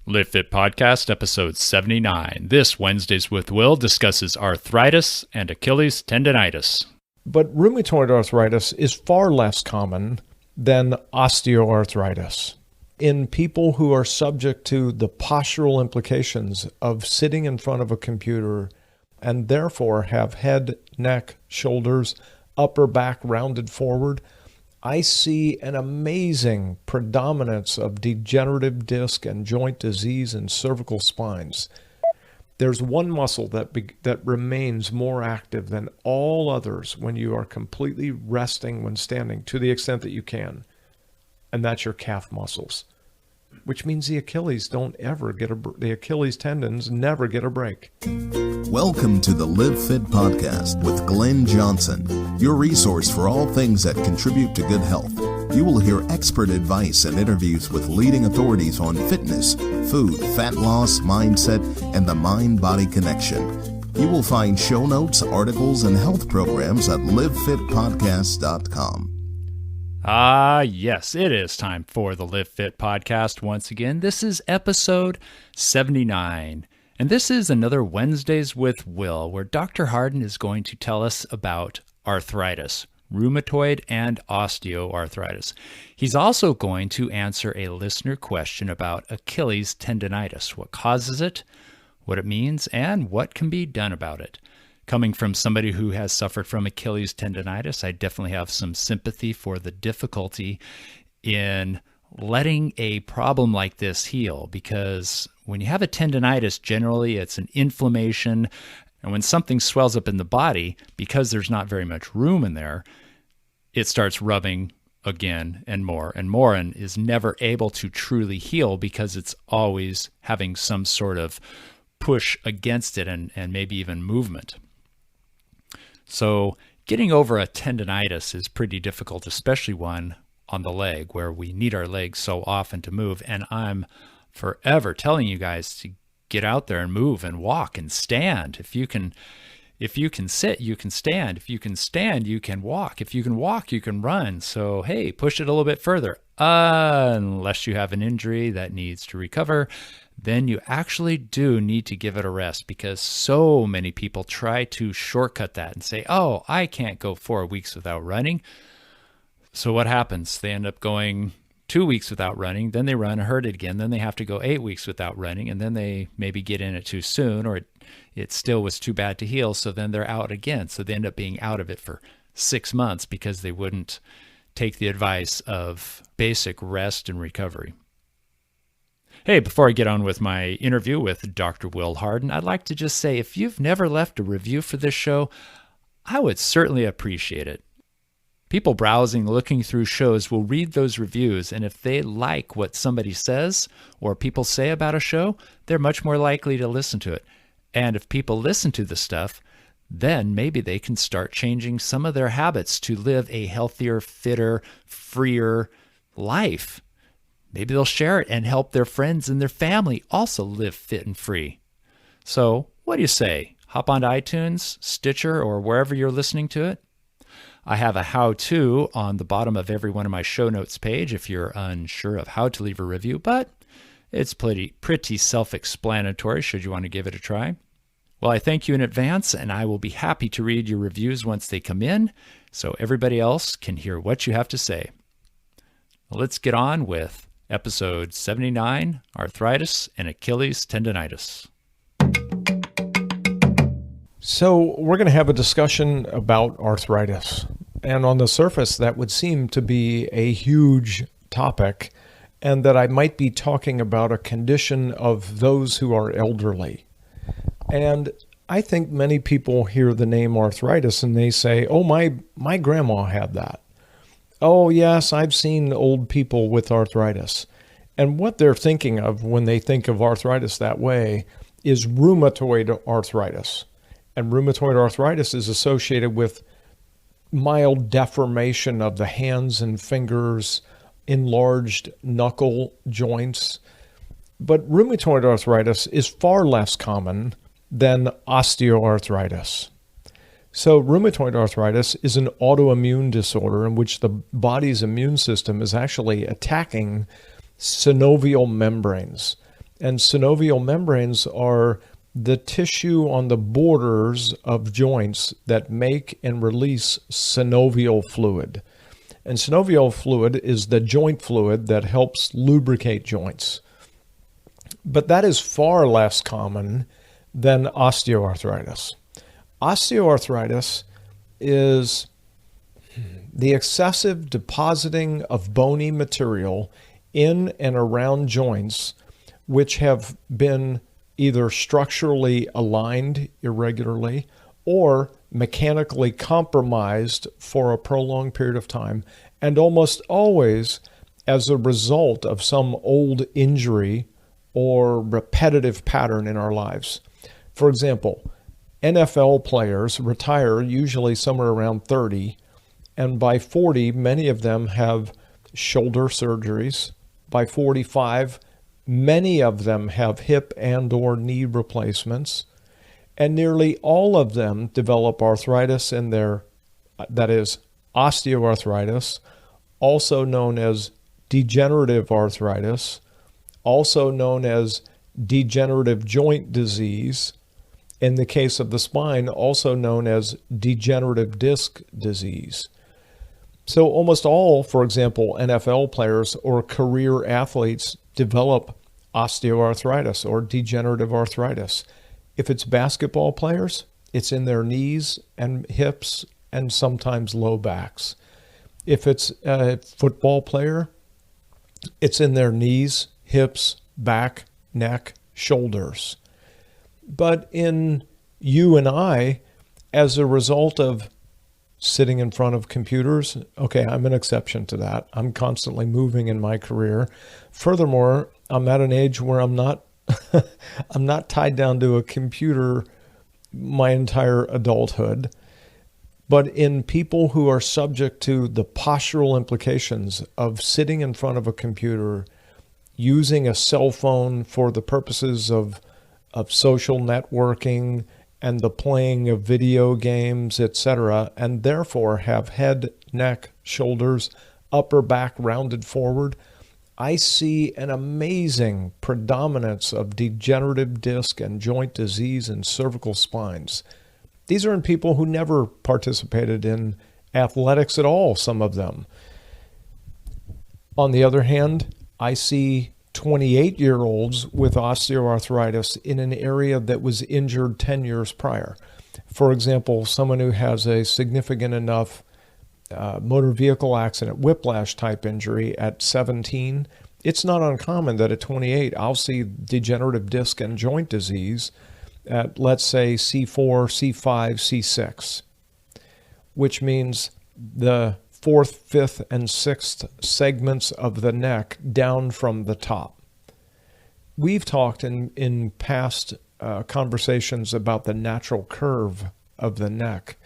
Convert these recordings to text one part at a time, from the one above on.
Live Fit Podcast, episode 79. This Wednesdays with Will discusses arthritis and Achilles tendonitis. But rheumatoid arthritis is far less common than osteoarthritis. In people who are subject to the postural implications of sitting in front of a computer and therefore have head, neck, shoulders, upper back rounded forward, I see an amazing predominance of degenerative disc and joint disease in cervical spines. There's one muscle that remains more active than all others when you are completely resting when standing, to the extent that you can, and that's your calf muscles, which means the Achilles the Achilles tendons never get a break. Welcome to the Live Fit Podcast with Glenn Johnson, your resource for all things that contribute to good health. You will hear expert advice and interviews with leading authorities on fitness, food, fat loss, mindset, and the mind-body connection. You will find show notes, articles, and health programs at livefitpodcast.com. Yes, it is time for the Live Fit Podcast once again. This is episode 79, and this is another Wednesdays with Will, where Dr. Harden is going to tell us about arthritis, rheumatoid and osteoarthritis. He's also going to answer a listener question about Achilles tendonitis, what causes it, what it means, and what can be done about it. Coming from somebody who has suffered from Achilles tendonitis, I definitely have some sympathy for the difficulty in letting a problem like this heal, because when you have a tendonitis, generally it's an inflammation, and when something swells up in the body, because there's not very much room in there, it starts rubbing again and more, and is never able to truly heal because it's always having some sort of push against it and maybe even movement. So getting over a tendonitis is pretty difficult, especially one on the leg where we need our legs so often to move. And I'm forever telling you guys to get out there and move and walk and stand. If you can sit, you can stand. If you can stand, you can walk. If you can walk, you can run. So, hey, push it a little bit further. Unless you have an injury that needs to recover, then you actually do need to give it a rest, because so many people try to shortcut that and say, oh, I can't go 4 weeks without running. So what happens? They end up going 2 weeks without running, then they run, hurt it again, then they have to go 8 weeks without running, and then they maybe get in it too soon, or it still was too bad to heal, so then they're out again. So they end up being out of it for 6 months because they wouldn't take the advice of basic rest and recovery. Hey, before I get on with my interview with Dr. Will Harden, I'd like to just say, if you've never left a review for this show, I would certainly appreciate it. People browsing, looking through shows will read those reviews, and if they like what somebody says or people say about a show, they're much more likely to listen to it. And if people listen to the stuff, then maybe they can start changing some of their habits to live a healthier, fitter, freer life. Maybe they'll share it and help their friends and their family also live fit and free. So, what do you say? Hop onto iTunes, Stitcher, or wherever you're listening to it. I have a how-to on the bottom of every one of my show notes page if you're unsure of how to leave a review, but it's pretty self-explanatory should you want to give it a try. Well, I thank you in advance, and I will be happy to read your reviews once they come in, so everybody else can hear what you have to say. Well, let's get on with episode 79, Arthritis and Achilles tendonitis. So we're going to have a discussion about arthritis. And on the surface, that would seem to be a huge topic, and that I might be talking about a condition of those who are elderly. And I think many people hear the name arthritis and they say, oh, my grandma had that. Oh, yes, I've seen old people with arthritis. And what they're thinking of when they think of arthritis that way is rheumatoid arthritis. And rheumatoid arthritis is associated with mild deformation of the hands and fingers, enlarged knuckle joints. But rheumatoid arthritis is far less common than osteoarthritis. So rheumatoid arthritis is an autoimmune disorder in which the body's immune system is actually attacking synovial membranes. And synovial membranes are the tissue on the borders of joints that make and release synovial fluid. And synovial fluid is the joint fluid that helps lubricate joints. But that is far less common than osteoarthritis. Osteoarthritis is the excessive depositing of bony material in and around joints which have been either structurally aligned irregularly or mechanically compromised for a prolonged period of time, and almost always as a result of some old injury or repetitive pattern in our lives. For example, NFL players retire usually somewhere around 30, and by 40, many of them have shoulder surgeries. By 45, many of them have hip and or knee replacements, and nearly all of them develop arthritis in that is, osteoarthritis, also known as degenerative arthritis, also known as degenerative joint disease, in the case of the spine, also known as degenerative disc disease. So almost all, for example, NFL players or career athletes develop osteoarthritis or degenerative arthritis. If it's basketball players, it's in their knees and hips and sometimes low backs. If it's a football player, it's in their knees, hips, back, neck, shoulders. But in you and I, as a result of sitting in front of computers, okay, I'm an exception to that. I'm constantly moving in my career. Furthermore, I'm at an age where I'm not I'm not tied down to a computer my entire adulthood. But in people who are subject to the postural implications of sitting in front of a computer, using a cell phone for the purposes of social networking and the playing of video games, etc., and therefore have head, neck, shoulders, upper back rounded forward, I see an amazing predominance of degenerative disc and joint disease in cervical spines. These are in people who never participated in athletics at all, some of them. On the other hand, I see 28-year-olds with osteoarthritis in an area that was injured 10 years prior. For example, someone who has a significant enough motor vehicle accident, whiplash type injury at 17, it's not uncommon that at 28, I'll see degenerative disc and joint disease at, let's say, C4, C5, C6, which means the fourth, fifth, and sixth segments of the neck down from the top. We've talked in past conversations about the natural curve of the neck.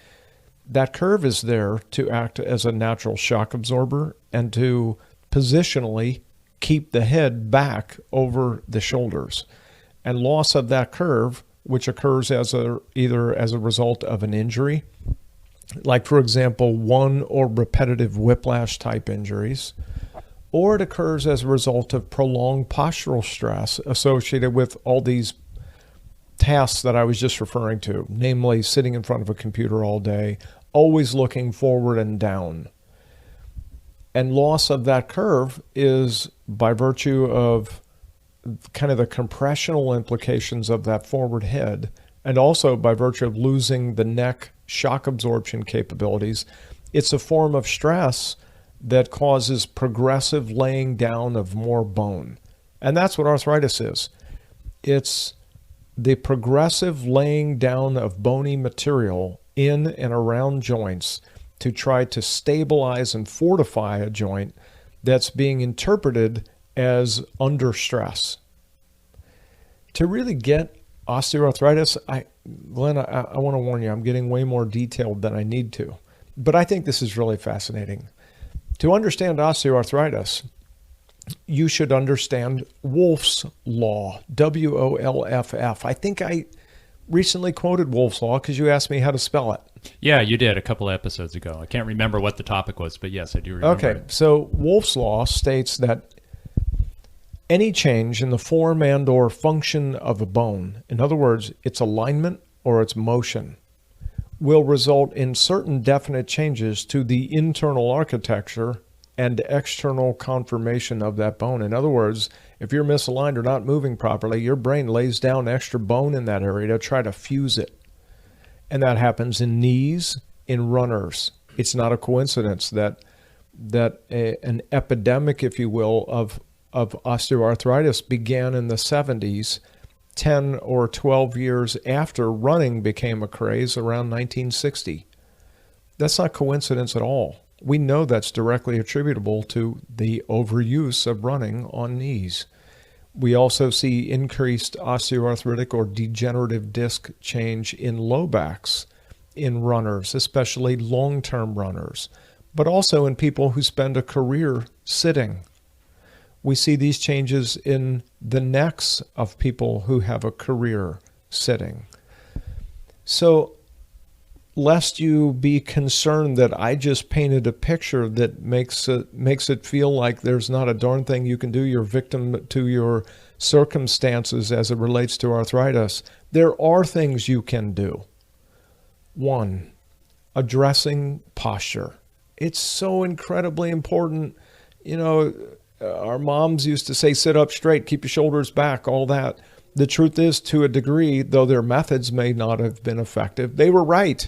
That curve is there to act as a natural shock absorber and to positionally keep the head back over the shoulders. And loss of that curve, which occurs either as a result of an injury, like, for example, one or repetitive whiplash type injuries, or it occurs as a result of prolonged postural stress associated with all these tasks that I was just referring to, namely sitting in front of a computer all day, always looking forward and down. And loss of that curve is by virtue of kind of the compressional implications of that forward head, and also by virtue of losing the neck shock absorption capabilities. It's a form of stress that causes progressive laying down of more bone. And that's what arthritis is. It's the progressive laying down of bony material in and around joints to try to stabilize and fortify a joint that's being interpreted as under stress. To really get osteoarthritis, Glenn, I want to warn you, I'm getting way more detailed than I need to. But I think this is really fascinating. To understand osteoarthritis, you should understand Wolff's Law, WOLFF. I think I recently quoted Wolff's Law because you asked me how to spell it. Yeah, you did a couple of episodes ago. I can't remember what the topic was, but yes, I do remember. Okay, so Wolff's Law states that Any change in the form and or function of a bone, in other words, its alignment or its motion, will result in certain definite changes to the internal architecture and external conformation of that bone. In other words, if you're misaligned or not moving properly, your brain lays down extra bone in that area to try to fuse it. And that happens in knees, in runners. It's not a coincidence that an epidemic, if you will, of osteoarthritis began in the 70s, 10 or 12 years after running became a craze around 1960. That's not coincidence at all. We know that's directly attributable to the overuse of running on knees. We also see increased osteoarthritic or degenerative disc change in low backs in runners, especially long-term runners, but also in people who spend a career sitting. We see these changes in the necks of people who have a career sitting. So, lest you be concerned that I just painted a picture that makes it feel like there's not a darn thing you can do, you're victim to your circumstances as it relates to arthritis, there are things you can do. 1, addressing posture. It's so incredibly important. You know, our moms used to say, sit up straight, keep your shoulders back, all that. The truth is, to a degree, though their methods may not have been effective, they were right.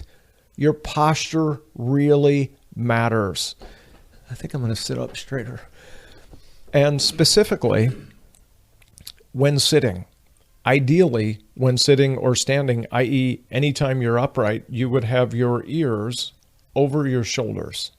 Your posture really matters. I think I'm going to sit up straighter. And specifically, when sitting, ideally when sitting or standing, i.e. anytime you're upright, you would have your ears over your shoulders.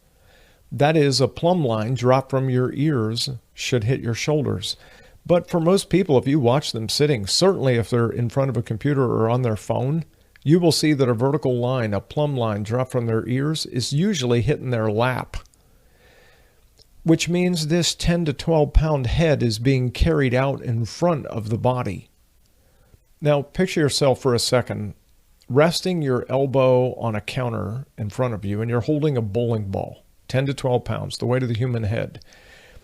That is, a plumb line drop from your ears should hit your shoulders. But for most people, if you watch them sitting, certainly if they're in front of a computer or on their phone, you will see that a vertical line, a plumb line drop from their ears is usually hitting their lap, which means this 10 to 12 pound head is being carried out in front of the body. Now, picture yourself for a second resting your elbow on a counter in front of you, and you're holding a bowling ball, 10 to 12 pounds, the weight of the human head.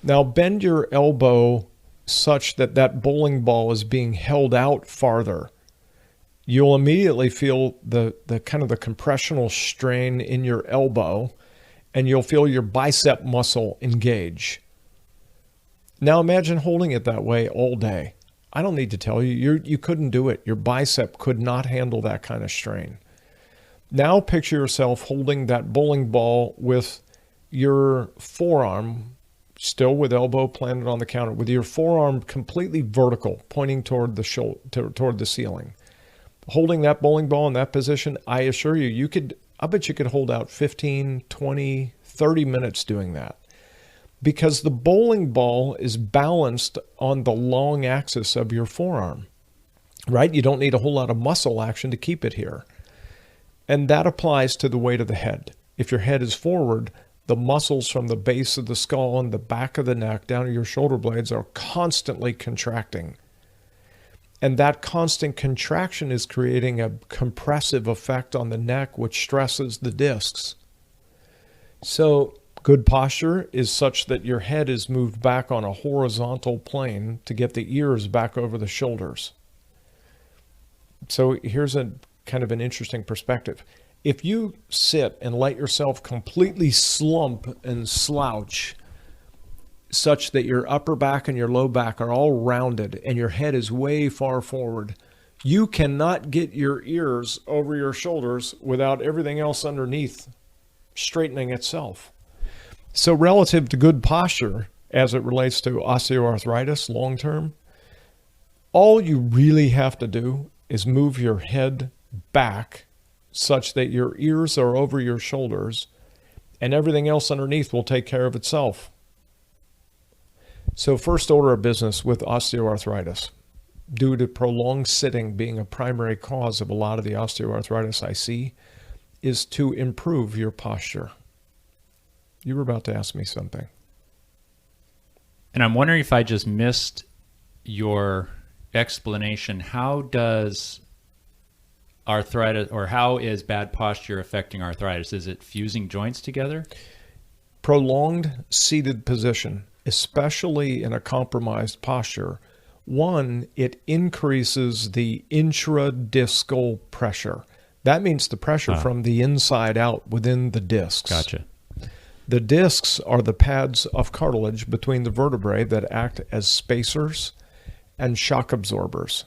Now, bend your elbow such that that bowling ball is being held out farther. You'll immediately feel the kind of the compressional strain in your elbow, and you'll feel your bicep muscle engage. Now imagine holding it that way all day. I don't need to tell you, you couldn't do it. Your bicep could not handle that kind of strain. Now picture yourself holding that bowling ball with your forearm, still with elbow planted on the counter, with your forearm completely vertical, pointing toward toward the ceiling. Holding that bowling ball in that position, I assure you, I bet you could hold out 15, 20, 30 minutes doing that. Because the bowling ball is balanced on the long axis of your forearm, right? You don't need a whole lot of muscle action to keep it here. And that applies to the weight of the head. If your head is forward, the muscles from the base of the skull and the back of the neck down to your shoulder blades are constantly contracting. And that constant contraction is creating a compressive effect on the neck, which stresses the discs. So good posture is such that your head is moved back on a horizontal plane to get the ears back over the shoulders. So here's a kind of an interesting perspective. If you sit and let yourself completely slump and slouch, such that your upper back and your low back are all rounded and your head is way far forward, you cannot get your ears over your shoulders without everything else underneath straightening itself. So relative to good posture, as it relates to osteoarthritis long term, all you really have to do is move your head back such that your ears are over your shoulders, and everything else underneath will take care of itself. So first order of business with osteoarthritis, due to prolonged sitting being a primary cause of a lot of the osteoarthritis I see, is to improve your posture. You were about to ask me something. And I'm wondering if I just missed your explanation. How does arthritis, or how is bad posture affecting arthritis? Is it fusing joints together? Prolonged seated position. especially in a compromised posture. One, it increases the intradiscal pressure. That means the pressure from the inside out within the discs. Gotcha. The discs are the pads of cartilage between the vertebrae that act as spacers and shock absorbers.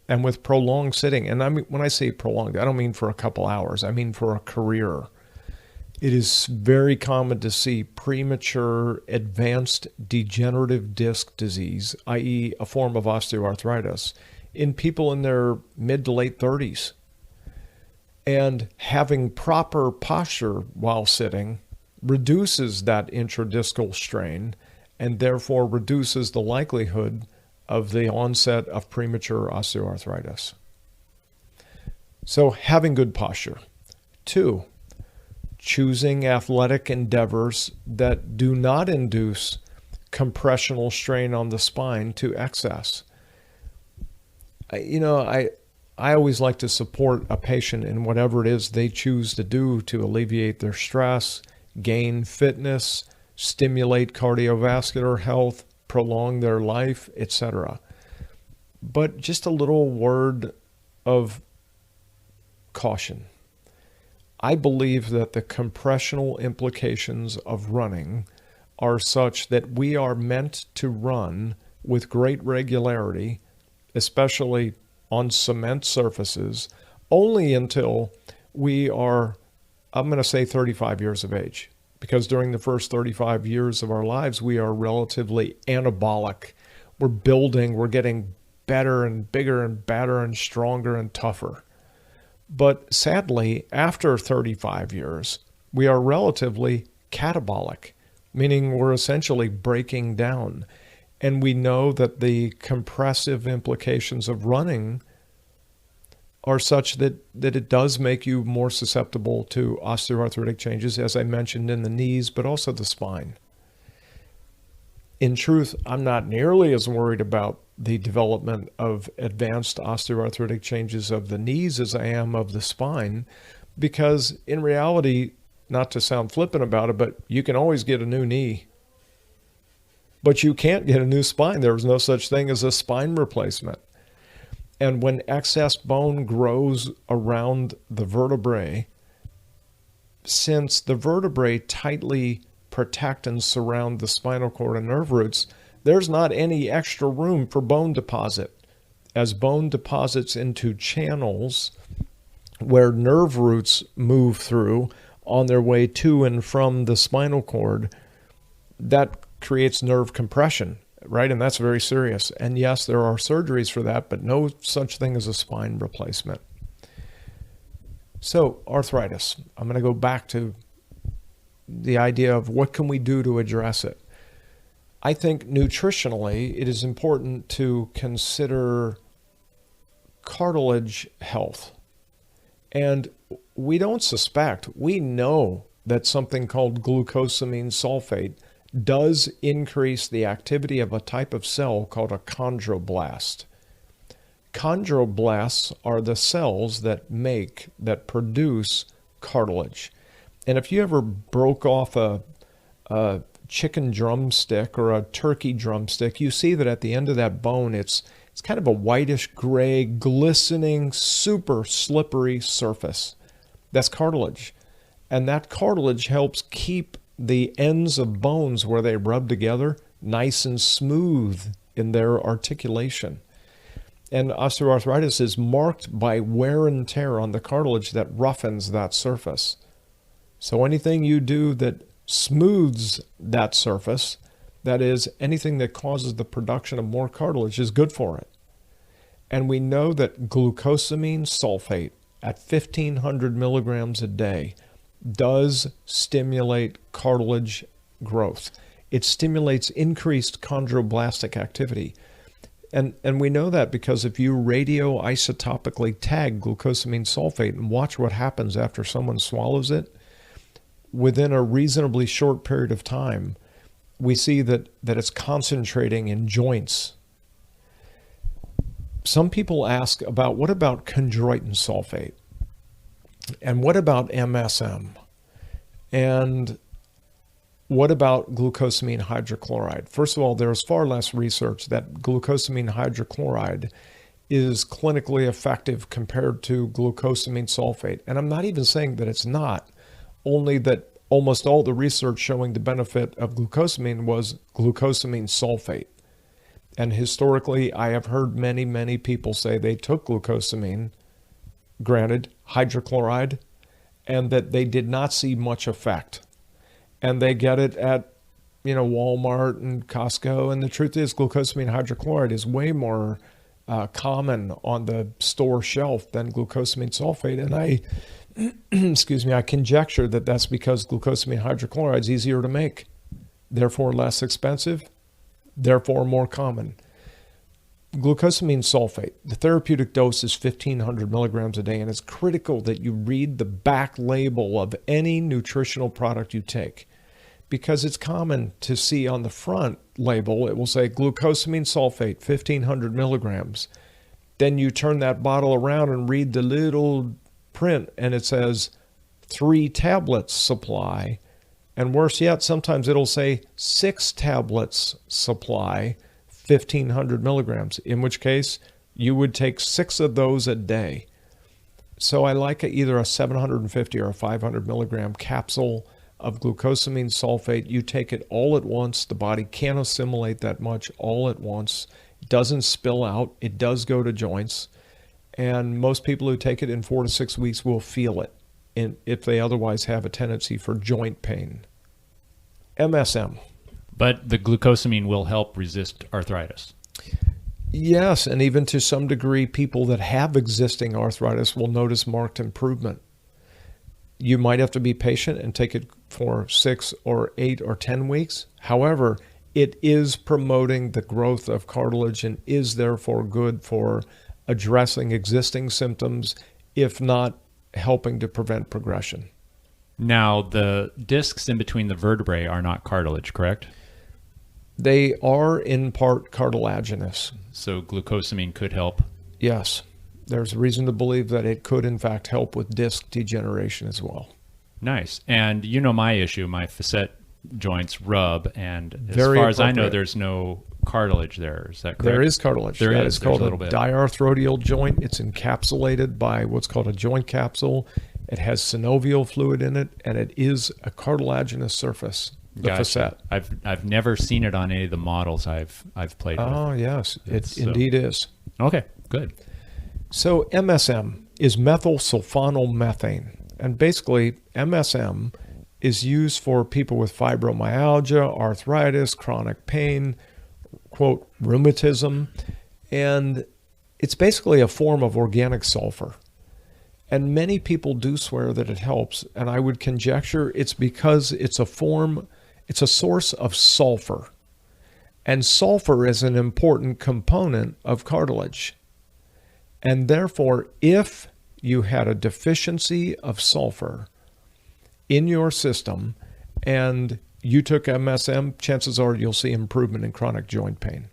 And with prolonged sitting, and I mean, when I say prolonged, I don't mean for a couple hours, I mean for a career. It is very common to see premature advanced degenerative disc disease, i.e. a form of osteoarthritis, in people in their mid to late 30s. And having proper posture while sitting reduces that intradiscal strain and therefore reduces the likelihood of the onset of premature osteoarthritis. So having good posture. 2, choosing athletic endeavors that do not induce compressional strain on the spine to excess. I always like to support a patient in whatever it is they choose to do to alleviate their stress, gain fitness, stimulate cardiovascular health, prolong their life, etc. But just a little word of caution. I believe that the compressional implications of running are such that we are meant to run with great regularity, especially on cement surfaces, only until we are, I'm going to say 35 years of age. Because during the first 35 years of our lives, we are relatively anabolic. We're building, we're getting better and bigger and badder and stronger and tougher. But sadly, after 35 years, we are relatively catabolic, meaning we're essentially breaking down. And we know that the compressive implications of running are such that it does make you more susceptible to osteoarthritic changes, as I mentioned, in the knees, but also the spine. In truth, I'm not nearly as worried about the development of advanced osteoarthritic changes of the knees as I am of the spine, because in reality, not to sound flippant about it, but you can always get a new knee. But you can't get a new spine. There is no such thing as a spine replacement. And when excess bone grows around the vertebrae, since the vertebrae tightly protect and surround the spinal cord and nerve roots, there's not any extra room for bone deposit. As bone deposits into channels where nerve roots move through on their way to and from the spinal cord, that creates nerve compression. Right? And that's very serious. And yes, there are surgeries for that, but no such thing as a spine replacement. So, arthritis. I'm going to go back to the idea of what can we do to address it. I think nutritionally, it is important to consider cartilage health. And we don't suspect, we know that something called glucosamine sulfate does increase the activity of a type of cell called a chondroblast. Chondroblasts are the cells that produce cartilage. And if you ever broke off a chicken drumstick or a turkey drumstick, you see that at the end of that bone, it's kind of a whitish gray, glistening, super slippery surface. That's cartilage. And that cartilage helps keep the ends of bones where they rub together nice and smooth in their articulation. And osteoarthritis is marked by wear and tear on the cartilage that roughens that surface. So anything you do that smooths that surface, that is, anything that causes the production of more cartilage, is good for it. And we know that glucosamine sulfate at 1,500 milligrams a day does stimulate cartilage growth. It stimulates increased chondroblastic activity. And we know that because if you radioisotopically tag glucosamine sulfate and watch what happens after someone swallows it, within a reasonably short period of time, we see that it's concentrating in joints. Some people ask about, what about chondroitin sulfate? And what about MSM? And What about glucosamine hydrochloride? First of all, there's far less research that glucosamine hydrochloride is clinically effective compared to glucosamine sulfate. And I'm not even saying that it's not, only that almost all the research showing the benefit of glucosamine was glucosamine sulfate. And historically, I have heard many, many people say they took glucosamine, granted, hydrochloride, and that they did not see much effect. And they get it at, Walmart and Costco. And the truth is, glucosamine hydrochloride is way more common on the store shelf than glucosamine sulfate. And I conjecture that that's because glucosamine hydrochloride is easier to make, therefore less expensive, therefore more common. Glucosamine sulfate, the therapeutic dose is 1,500 milligrams a day, and it's critical that you read the back label of any nutritional product you take, because it's common to see on the front label, it will say glucosamine sulfate, 1,500 milligrams. Then you turn that bottle around and read the little print, and it says 3 tablets supply. And worse yet, sometimes it'll say 6 tablets supply, 1,500 milligrams, in which case you would take 6 of those a day. So I like either a 750 or a 500 milligram capsule of glucosamine sulfate. You take it all at once. The body can't assimilate that much all at once. It doesn't spill out. It does go to joints. And most people who take it in 4 to 6 weeks will feel it if they otherwise have a tendency for joint pain. MSM. But the glucosamine will help resist arthritis. Yes, and even to some degree, people that have existing arthritis will notice marked improvement. You might have to be patient and take it for 6 or 8 or 10 weeks. However, it is promoting the growth of cartilage and is therefore good for addressing existing symptoms, if not helping to prevent progression. Now, the discs in between the vertebrae are not cartilage, correct? They are in part cartilaginous. So glucosamine could help? Yes. There's reason to believe that it could, in fact, help with disc degeneration as well. Nice. And you know my issue, my facet joints rub, and Very as far as I know, appropriate. there's no cartilage there. Is that correct? There is cartilage. There That is. is called There's a a little bit. diarthrodial joint. It's encapsulated by what's called a joint capsule. It has synovial fluid in it, and it is a cartilaginous surface, the facet. I've never seen it on any of the models I've played with. Oh, yes. It indeed is. Okay, good. So MSM is methylsulfonylmethane. And basically, MSM is used for people with fibromyalgia, arthritis, chronic pain, quote, rheumatism. And it's basically a form of organic sulfur. And many people do swear that it helps. And I would conjecture it's because it's a source of sulfur. And sulfur is an important component of cartilage. And therefore, if you had a deficiency of sulfur in your system and you took MSM, chances are you'll see improvement in chronic joint pain.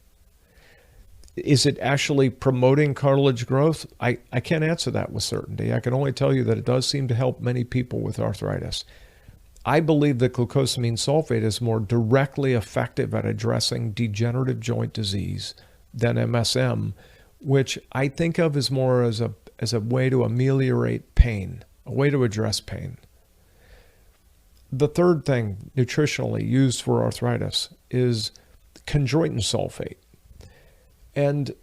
Is it actually promoting cartilage growth? I can't answer that with certainty. I can only tell you that it does seem to help many people with arthritis. I believe that glucosamine sulfate is more directly effective at addressing degenerative joint disease than MSM, which I think of as more as a way to ameliorate pain, a way to address pain. The third thing nutritionally used for arthritis is chondroitin sulfate. And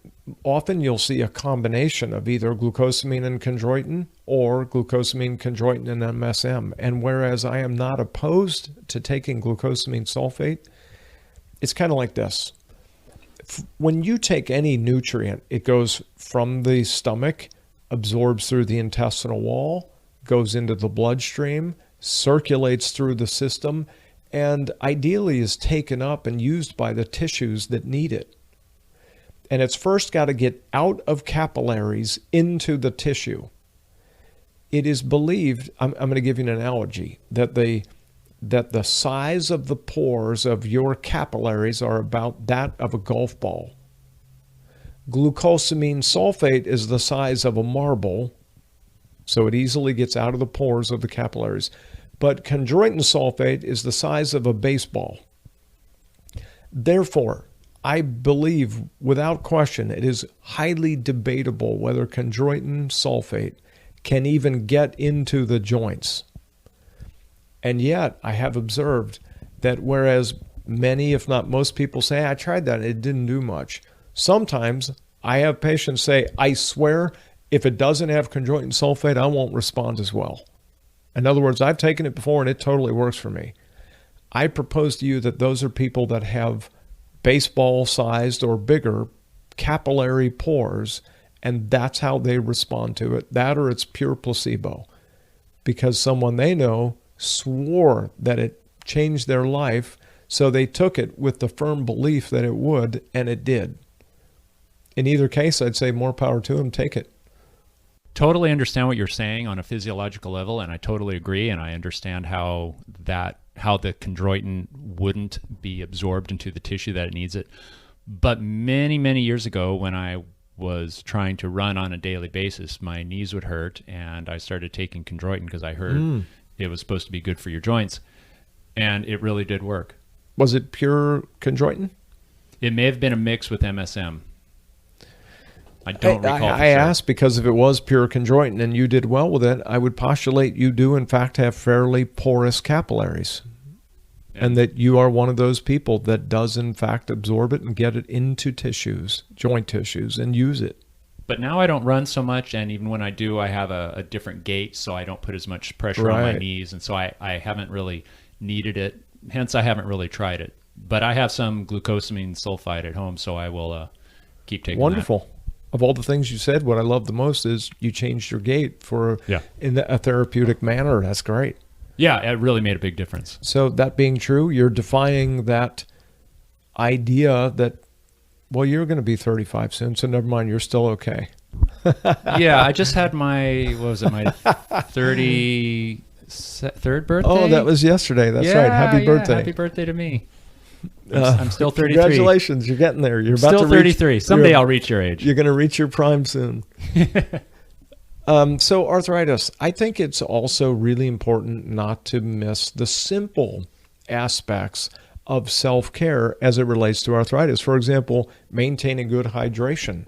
often you'll see a combination of either glucosamine and chondroitin or glucosamine, chondroitin, and MSM. And whereas I am not opposed to taking glucosamine sulfate, it's kind of like this. When you take any nutrient, it goes from the stomach, absorbs through the intestinal wall, goes into the bloodstream, circulates through the system, and ideally is taken up and used by the tissues that need it. And it's first got to get out of capillaries into the tissue. It is believed, I'm going to give you an analogy, that the size of the pores of your capillaries are about that of a golf ball. Glucosamine sulfate is the size of a marble, so it easily gets out of the pores of the capillaries. But chondroitin sulfate is the size of a baseball. Therefore, I believe without question it is highly debatable whether chondroitin sulfate can even get into the joints. And yet I have observed that whereas many, if not most people say, I tried that and it didn't do much, sometimes I have patients say, I swear if it doesn't have chondroitin sulfate, I won't respond as well. In other words, I've taken it before and it totally works for me. I propose to you that those are people that have baseball-sized or bigger capillary pores, and that's how they respond to it. That or it's pure placebo, because someone they know swore that it changed their life, so they took it with the firm belief that it would, and it did. In either case, I'd say more power to them. Take it. Totally understand what you're saying on a physiological level, and I totally agree, and I understand how the chondroitin wouldn't be absorbed into the tissue that it needs it. But many, many years ago, when I was trying to run on a daily basis, my knees would hurt, and I started taking chondroitin because I heard it was supposed to be good for your joints, and it really did work. Was it pure chondroitin? It may have been a mix with MSM. I don't recall. I asked because if it was pure chondroitin and you did well with it, I would postulate you do in fact have fairly porous capillaries, and that you are one of those people that does in fact absorb it and get it into tissues, joint tissues, and use it. But now I don't run so much, and even when I do, I have a different gait, so I don't put as much pressure on my knees, and so I haven't really needed it. Hence, I haven't really tried it. But I have some glucosamine sulfide at home, so I will keep taking Wonderful. that. Of all the things you said, what I love the most is you changed your gait in a therapeutic manner. That's great. Yeah, it really made a big difference. So that being true, you're defying that idea that, well, you're going to be 35 soon, so never mind, you're still okay. Yeah, I just had my 33rd birthday. Oh, that was yesterday. That's right. Happy birthday. Happy birthday to me. I'm still 33. Congratulations, you're getting there. You're about still to reach, 33. Someday I'll reach your age. You're going to reach your prime soon. So arthritis, I think it's also really important not to miss the simple aspects of self-care as it relates to arthritis. For example, maintaining good hydration.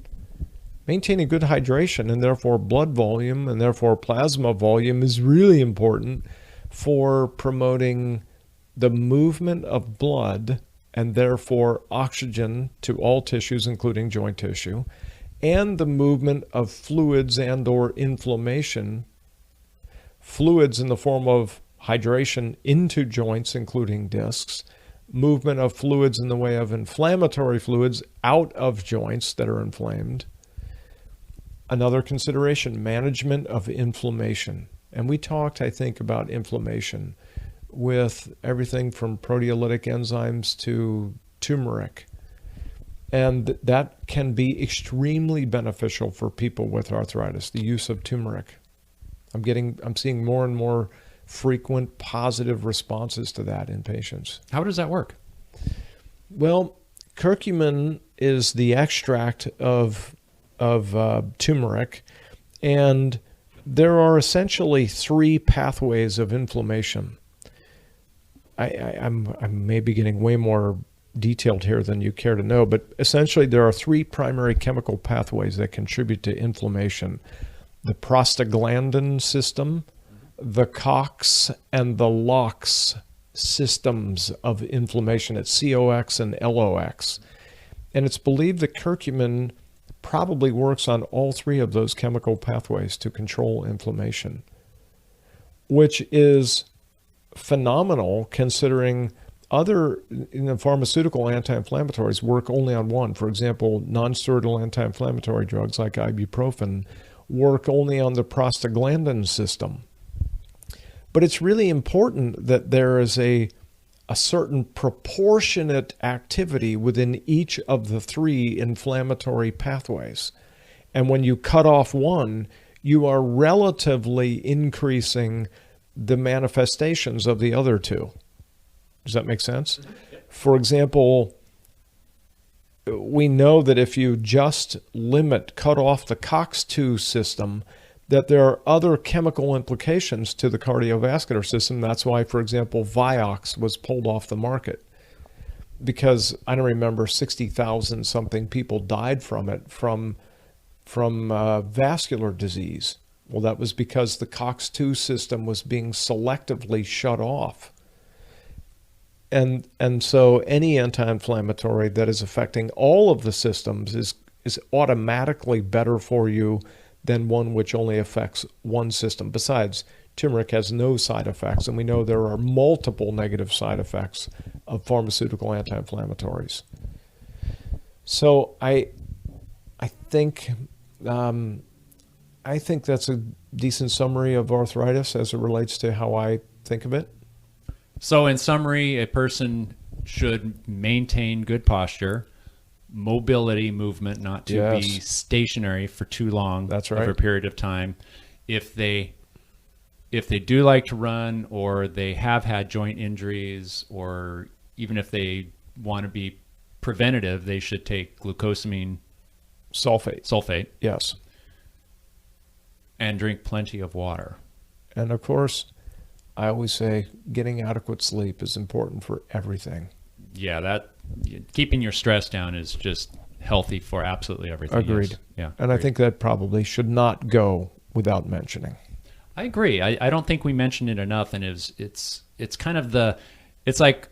Maintaining good hydration and therefore blood volume and therefore plasma volume is really important for promoting the movement of blood and therefore oxygen to all tissues, including joint tissue, and the movement of fluids and or inflammation, fluids in the form of hydration into joints, including discs, movement of fluids in the way of inflammatory fluids out of joints that are inflamed. Another consideration, management of inflammation. And we talked, I think, about inflammation with everything from proteolytic enzymes to turmeric. And that can be extremely beneficial for people with arthritis, the use of turmeric. I'm seeing more and more frequent positive responses to that in patients. How does that work? Well, curcumin is the extract of turmeric, and there are essentially three pathways of inflammation. I'm maybe getting way more detailed here than you care to know, but essentially there are three primary chemical pathways that contribute to inflammation: the prostaglandin system, the COX, and the LOX systems of inflammation. It's COX and LOX. And it's believed that curcumin probably works on all three of those chemical pathways to control inflammation, which is phenomenal considering other pharmaceutical anti-inflammatories work only on one. For example, non-steroidal anti-inflammatory drugs like ibuprofen work only on the prostaglandin system. But it's really important that there is a certain proportionate activity within each of the three inflammatory pathways. And when you cut off one, you are relatively increasing the manifestations of the other two. Does that make sense? For example, we know that if you just cut off the COX-2 system, that there are other chemical implications to the cardiovascular system. That's why, for example, Vioxx was pulled off the market, because I don't remember 60,000 something people died from it, from vascular disease. Well, that was because the COX-2 system was being selectively shut off. And so any anti-inflammatory that is affecting all of the systems is automatically better for you than one which only affects one system. Besides, turmeric has no side effects, and we know there are multiple negative side effects of pharmaceutical anti-inflammatories. So I think that's a decent summary of arthritis as it relates to how I think of it. So in summary, a person should maintain good posture, mobility, movement, not to be stationary for too long. That's right. Over a period of time. If they do like to run, or they have had joint injuries, or even if they want to be preventative, they should take glucosamine sulfate. Yes. And drink plenty of water. And of course, I always say getting adequate sleep is important for everything. Yeah, that keeping your stress down is just healthy for absolutely everything. Agreed. Yes. Yeah. And I think that probably should not go without mentioning. I agree. I don't think we mentioned it enough, and it's kind of it's like,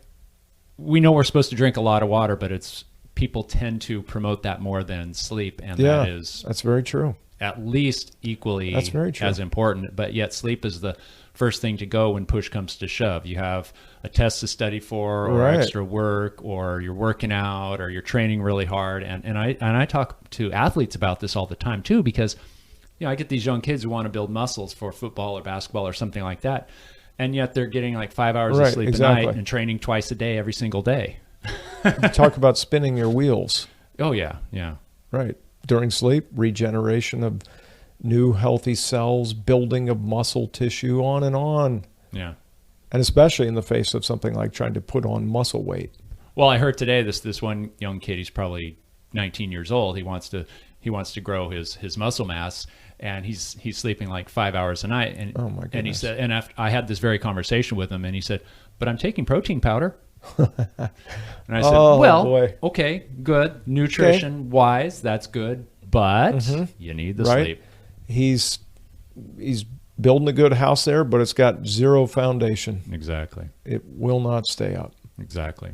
we know we're supposed to drink a lot of water, but people tend to promote that more than sleep, and that's very true. At least equally as important, but yet sleep is the first thing to go when push comes to shove. You have a test to study for, or extra work, or you're working out, or you're training really hard. And I talk to athletes about this all the time too, because I get these young kids who want to build muscles for football or basketball or something like that, and yet they're getting like 5 hours of sleep a night and training twice a day every single day. Talk about spinning your wheels. Oh yeah. Right. During sleep, regeneration of new healthy cells, building of muscle tissue, on and on. Yeah. And especially in the face of something like trying to put on muscle weight. Well, I heard today this one young kid, he's probably 19 years old. He wants to grow his muscle mass, and he's sleeping like 5 hours a night. And oh my goodness. And he said, and after I had this very conversation with him, and he said, "But I'm taking protein powder." And I said, boy. Okay, good. Nutrition wise, that's good, but you need the sleep. He's building a good house there, but it's got zero foundation. Exactly. It will not stay up. Exactly.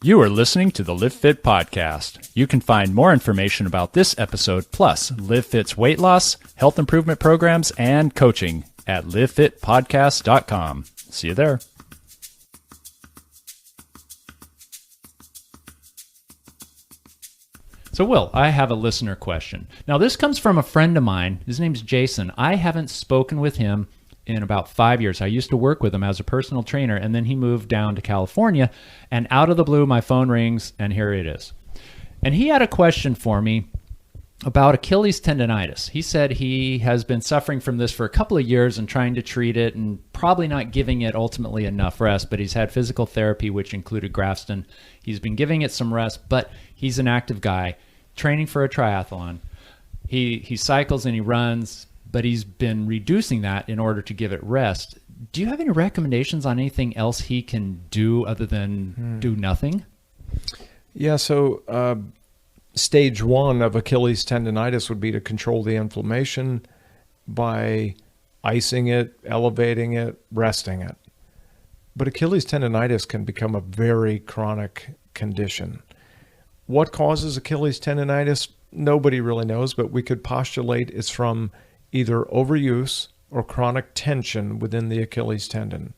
You are listening to the Live Fit Podcast. You can find more information about this episode, plus Live Fit's weight loss, health improvement programs, and coaching at livefitpodcast.com. See you there. So, Will, I have a listener question. Now, this comes from a friend of mine. His name's Jason. I haven't spoken with him in about 5 years. I used to work with him as a personal trainer, and then he moved down to California, and out of the blue, my phone rings, and here it is. And he had a question for me about Achilles tendonitis. He said he has been suffering from this for a couple of years and trying to treat it, and probably not giving it ultimately enough rest, but he's had physical therapy, which included Grafton. He's been giving it some rest, but he's an active guy, training for a triathlon. He cycles and he runs, but he's been reducing that in order to give it rest. Do you have any recommendations on anything else he can do other than do nothing? Yeah, so stage one of Achilles tendonitis would be to control the inflammation by icing it, elevating it, resting it. But Achilles tendonitis can become a very chronic condition. What causes Achilles tendonitis? Nobody really knows, but we could postulate it's from either overuse or chronic tension within the Achilles tendon.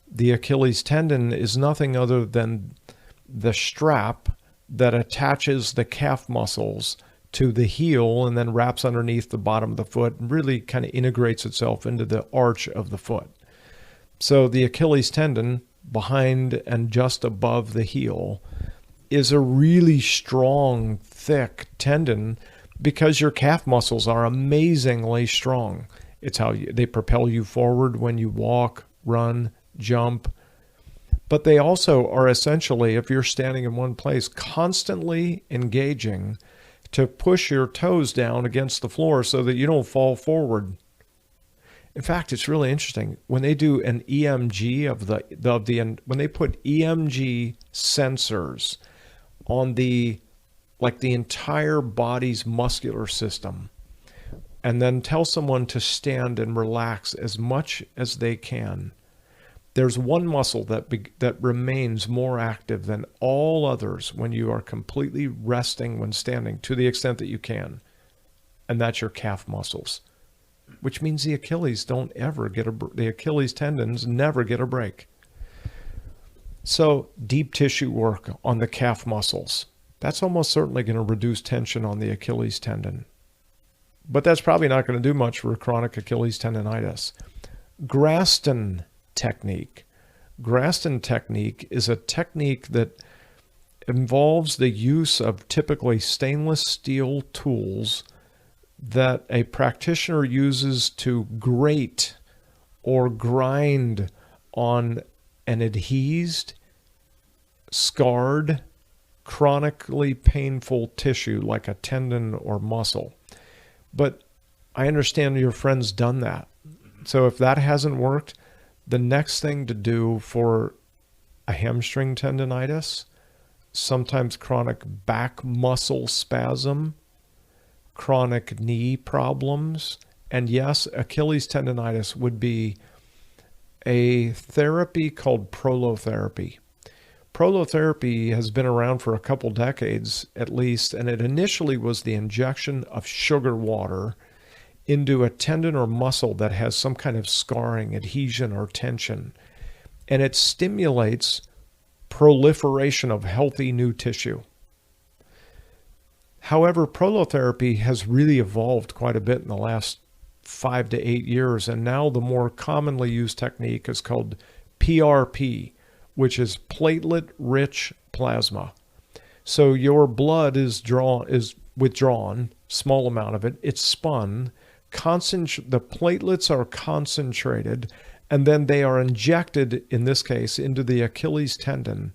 The Achilles tendon is nothing other than the strap that attaches the calf muscles to the heel and then wraps underneath the bottom of the foot and really kind of integrates itself into the arch of the foot. So the Achilles tendon, behind and just above the heel, is a really strong, thick tendon because your calf muscles are amazingly strong. It's how they propel you forward when you walk, run, jump. But they also are essentially, if you're standing in one place, constantly engaging to push your toes down against the floor so that you don't fall forward. In fact, it's really interesting. When they do an EMG when they put EMG sensors on the entire body's muscular system, and then tell someone to stand and relax as much as they can, there's one muscle that remains more active than all others when you are completely resting when standing, to the extent that you can, and that's your calf muscles, which means the Achilles the Achilles tendons never get a break. So deep tissue work on the calf muscles, that's almost certainly going to reduce tension on the Achilles tendon. But that's probably not going to do much for chronic Achilles tendonitis. Graston technique. Graston technique is a technique that involves the use of typically stainless steel tools that a practitioner uses to grate or grind on an adhesed, scarred, chronically painful tissue like a tendon or muscle. But I understand your friend's done that. So if that hasn't worked, the next thing to do for a hamstring tendonitis, sometimes chronic back muscle spasm, chronic knee problems, and yes, Achilles tendonitis would be a therapy called prolotherapy. Prolotherapy has been around for a couple decades at least, and it initially was the injection of sugar water into a tendon or muscle that has some kind of scarring, adhesion, or tension. And it stimulates proliferation of healthy new tissue. However, prolotherapy has really evolved quite a bit in the last 5 to 8 years, and now the more commonly used technique is called PRP, which is platelet-rich plasma. So your blood is withdrawn, small amount of it, it's spun, the platelets are concentrated, and then they are injected, in this case, into the Achilles tendon.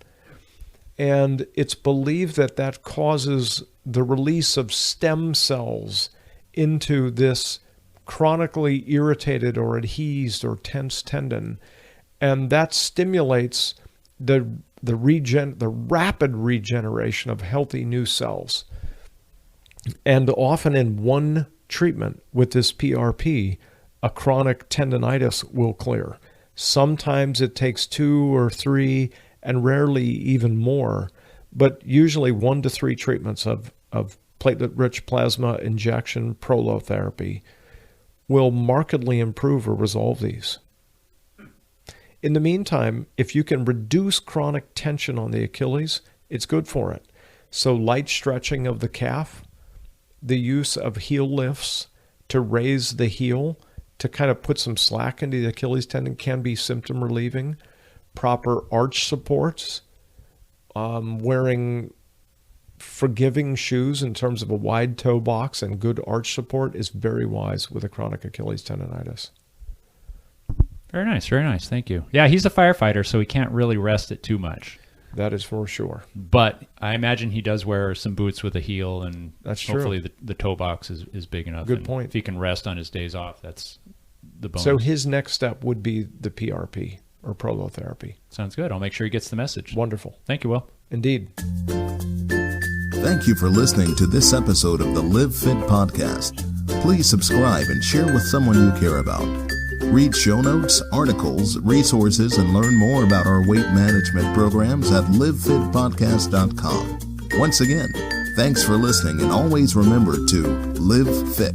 And it's believed that that causes the release of stem cells into this chronically irritated or adhesed or tense tendon. And that stimulates the rapid regeneration of healthy new cells. And often in one treatment with this PRP, a chronic tendonitis will clear. Sometimes it takes 2 or 3 and rarely even more, but usually 1 to 3 treatments of platelet-rich plasma injection prolotherapy will markedly improve or resolve these. In the meantime, if you can reduce chronic tension on the Achilles, it's good for it. So light stretching of the calf, the use of heel lifts to raise the heel, to kind of put some slack into the Achilles tendon can be symptom relieving. Proper arch supports, wearing forgiving shoes in terms of a wide toe box and good arch support is very wise with a chronic Achilles tendonitis. Very nice, very nice. Thank you. Yeah, he's a firefighter, so he can't really rest it too much. That is for sure. But I imagine he does wear some boots with a heel, and that's hopefully true. The toe box is big enough. Good point. If he can rest on his days off, that's the bonus. So his next step would be the PRP or prolotherapy. Sounds good. I'll make sure he gets the message. Wonderful. Thank you, Will. Indeed. Thank you for listening to this episode of the Live Fit Podcast. Please subscribe and share with someone you care about. Read show notes, articles, resources, and learn more about our weight management programs at livefitpodcast.com. Once again, thanks for listening, and always remember to live fit.